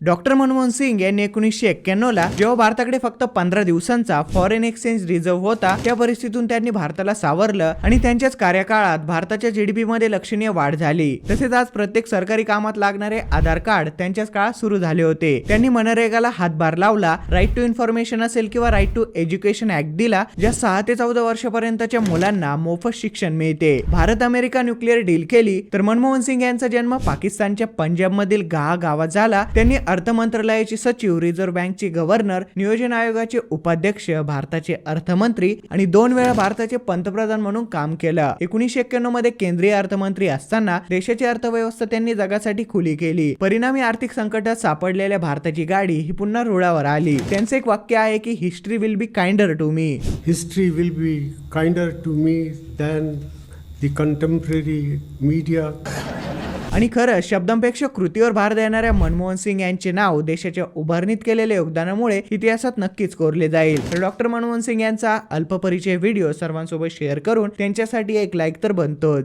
Doctor Manmohan Singh यांनी 1991 ला जेव्हा भारताकडे फक्त 15 दिवसांचा फॉरेन एक्सचेंज रिझर्व्ह होता, त्या परिस्थितीतून त्यांनी भारताला सावरलं आणि त्यांच्याच कार्यकाळात भारताच्या जीडीपी मध्ये लक्षणीय वाढ झाली. तसेच आज प्रत्येक सरकारी कामात लागणारे आधार कार्ड त्यांच्याच काळात सुरू झाले होते. त्यांनी मनरेगाला हातभार लावला, राईट टू इन्फॉर्मेशन असेल किंवा राईट टू एज्युकेशन ऍक्ट दिला, ज्या 6 ते 14 वर्षापर्यंतच्या मुलांना मोफत शिक्षण मिळते. भारत अमेरिका न्यूक्लिअर डील केली. तर मनमोहन सिंग यांचा जन्म पाकिस्तानच्या पंजाब मधील गाह गावात झाला. त्यांनी अर्थ मंत्रालयाचे सचिव, रिझर्व्ह बँकचे गव्हर्नर, नियोजन आयोगाचे उपाध्यक्ष, भारताचे अर्थमंत्री आणि 2 वेळा भारताचे पंतप्रधान म्हणून काम केलं. 1991 मध्ये केंद्रीय अर्थमंत्री असताना देशाची अर्थव्यवस्था त्यांनी जगासाठी खुली केली. परिणामी आर्थिक संकटात सापडलेल्या भारताची गाडी ही पुन्हा रुळावर आली. त्यांचे एक वाक्य आहे की history will be kinder to me. History will be kinder to me than the contemporary media. आणि खरं शब्दांपेक्षा कृतीवर भार देणाऱ्या मनमोहन सिंग यांचे नाव देशाच्या उभारणीत केलेल्या योगदानामुळे इतिहासात नक्कीच कोरले जाईल. तर डॉक्टर मनमोहन सिंग यांचा अल्प परिचय व्हिडिओ सर्वांसोबत शेअर करून त्यांच्यासाठी एक लाईक तर बनतोच.